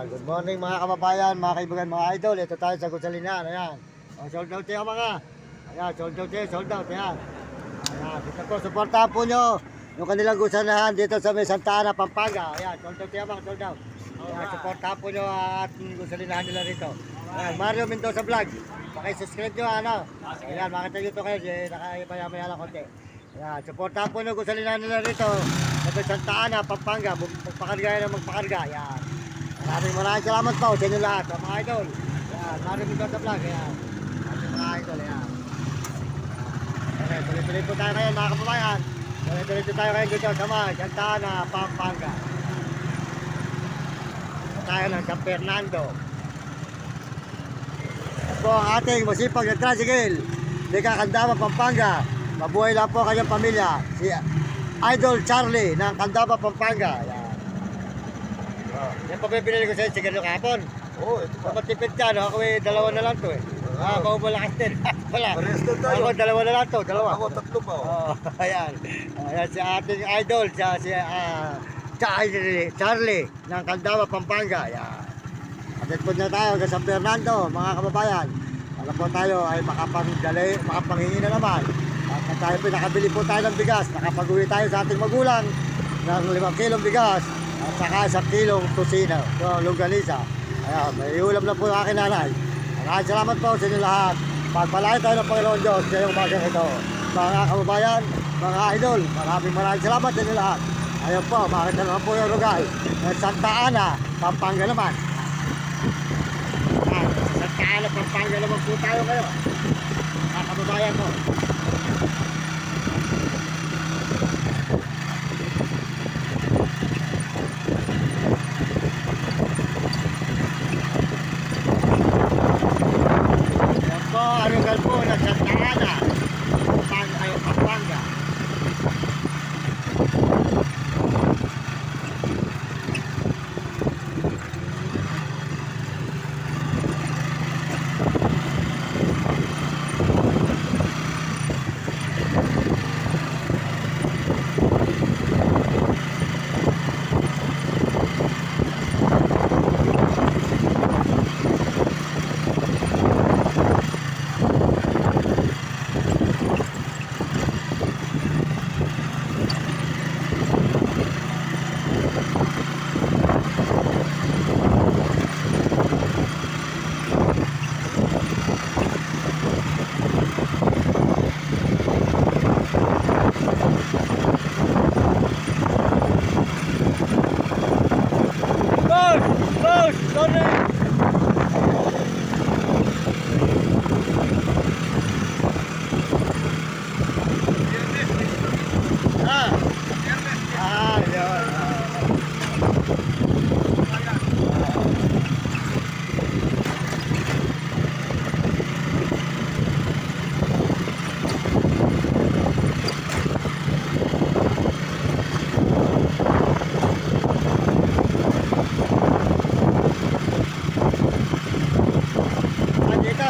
Good morning mga kababayan, mga kaibigan, mga idol. Ito tayo sa Gusalina. Ayan. Sold out tayo mga. Ayan, sold out tayo, sold out. Ayan. Ayan, dito po, supportahan po nyo yung kanilang gusanahan dito sa may Santa Ana, Pampanga. Ayan, sold out tayo mga, sold out. Ayan, supportahan po nyo at gusalinahan nila rito. Ayan, Mario Mendoza Vlog. Pakisubscribe nyo, ano. Ayan, makita nyo ito kayo, nakaibayamaya lang konti. Ayan, supportahan po nyo gusalinahan nila rito sa may Santa Ana, Pampanga. Magpakarga na magpakarga. Ayan. Maraming salamat po sa inyo lahat, mga idol. Ayan, Mario Mendoza Vlog. Ayan, mga idol. Ayan. Okay, tuloy-tuloy po tayo ngayon mga kababayan. Tuloy-tuloy po tayo ngayon dito sa mga Santa Ana, Pampanga. Tayo ng San Fernando. Ito po ang ating masipag na tricycle. Liga Candaba, Pampanga. Mabuhay lang po kanyang pamilya. Si Idol Charlie ng Candaba, Pampanga. Ayan. Yan pa pinili ko sa'yo, siguro kahapon. Oo, ito pa. Matipid ka, no? Ako dalawa na lang to eh. Maumulakas din. Wala. Parehas doon tayo. Ako dalawa na lang to, dalawa. Ako tatlo pa. Oh. Ayan. Ayan si ating idol, si Charlie ng Candaba, Pampanga. Ayan. Atid po na tayo hanggang San Fernando, mga kababayan. Alam po tayo ay makapanghingi na naman. At tayo po, nakabili po tayo ng bigas. Nakapag-uwi tayo sa ating magulang ng 5 kilong bigas. At saka 1 kilong tusina, longganisa. Ayan, may ulam na po ng aking nanay. Maraming salamat po sa inyo lahat. Pagpalain tayo ng Panginoon Diyos sa iyong umagang ito. Mga kababayan, mga idol, maraming salamat sa inyo lahat. Ayun po, makita naman po yung lugar. Santa Ana, Pampanga naman. Ayan, Santa Ana, Pampanga naman po tayo ngayon. Mga kababayan po. Arugal po na Santa Ana, Pampanga.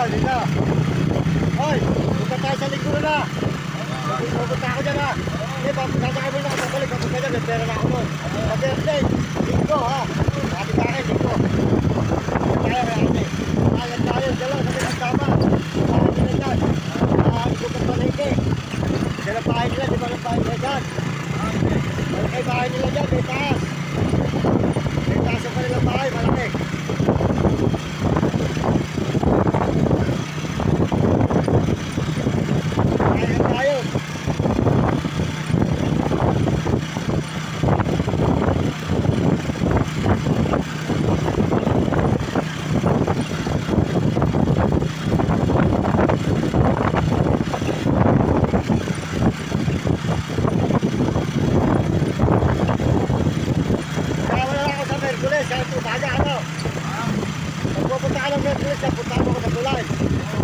Dito. Hoy, punta tayo sa linggo na. Pupunta ako dyan ha. Hindi, sasakay mo na ako pabalik. Pupunta dyan, may pera na ako nun. Sa birthday, linggo ha. Sabi sa akin, linggo. Tayo kaya ate. Ayan tayo, dalaw, sabi ng tama. Sabi nila dyan. Linggo ka palengke. Dyan ang bahay nila, di ba ang bahay nila dyan? Malaki bahay nila dyan, may taas. May taas ang kanilang bahay, malaki. Pupunta ka ng Merkulis, punta mo ko sa tulay.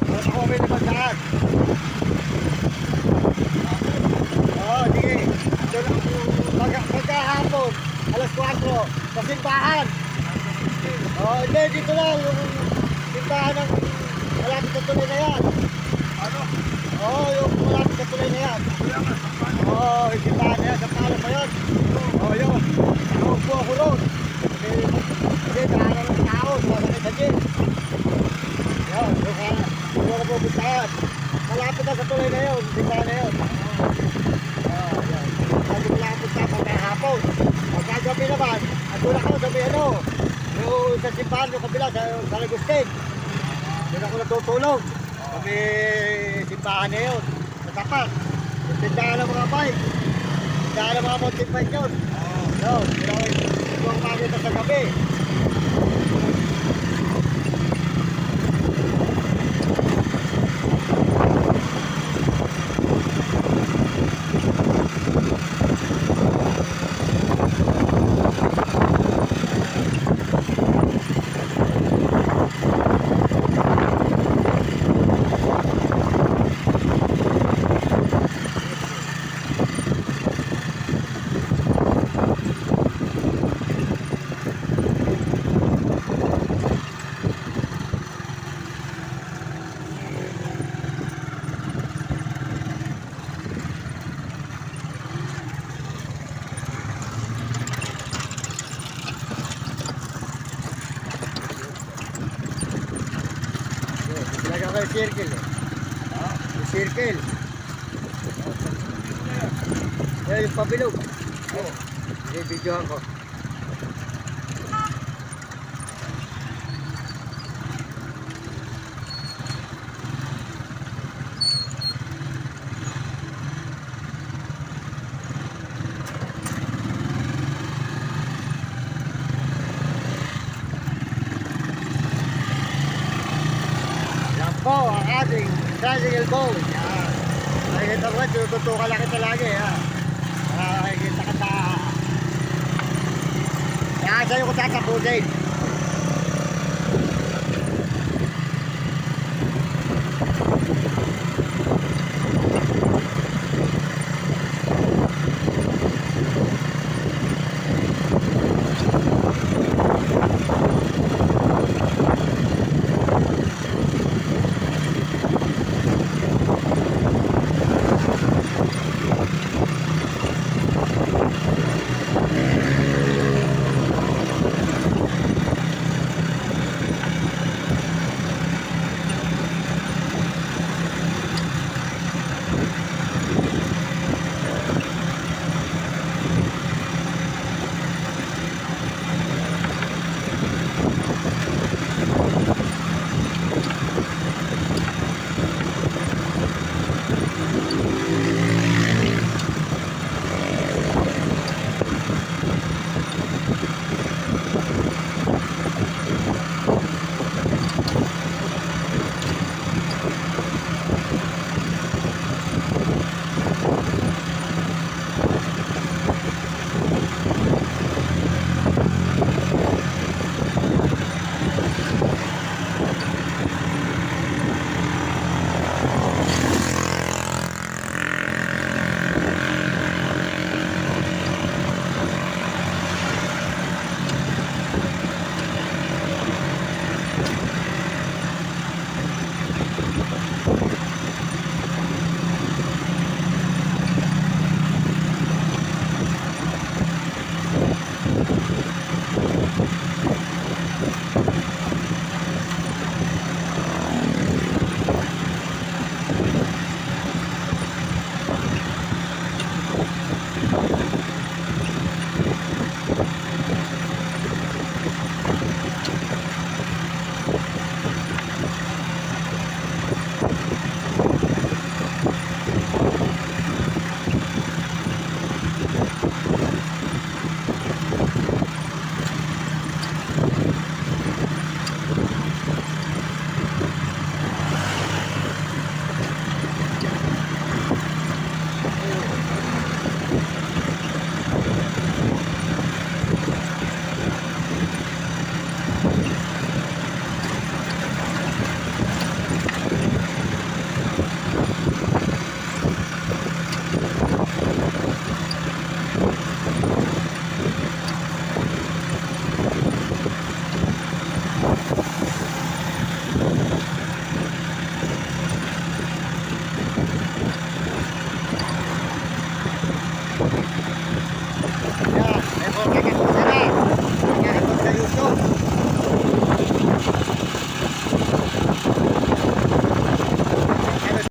Para ako may limandaan. Oo, sige. Pagkahapon, alas 4, sa simbahan. Oo, hindi, dito lang. Yung simbahan ng malapit sa tulay na yan. Ano? Oo, yung malapit sa tulay na yan. Oo, yung simbahan na yan. Sa palo pa yun. Oo, yun. Ako po ako roon. Kasi nakalang ng tao, sumasakit sa gym. Yan, doon ka pupuntahan. Malapit na sa tulay na yun, simbahan na yun. Yan. Sabi ko lang punta pagkahapon. Pagkagabi naman, andun ako sa may ano, yung sa simbahan yung kabila, sa Agustin. Doon ako natutulog. Kami simbahan na yun, sa tapat. Yung tindahan ng mga bike. Tindahan ng mga mountain bike yun. Yun, doon ako makita sa gabi. Lagyan ko yung circle eh. Yung circle. Yung pabilog. Video ko. Yan po ang ating tricycle boat. Yan. Nakikita mo, tututukan lang kita lagi. Nakikita ka sa... Kaya sa'yo ko tatapusin.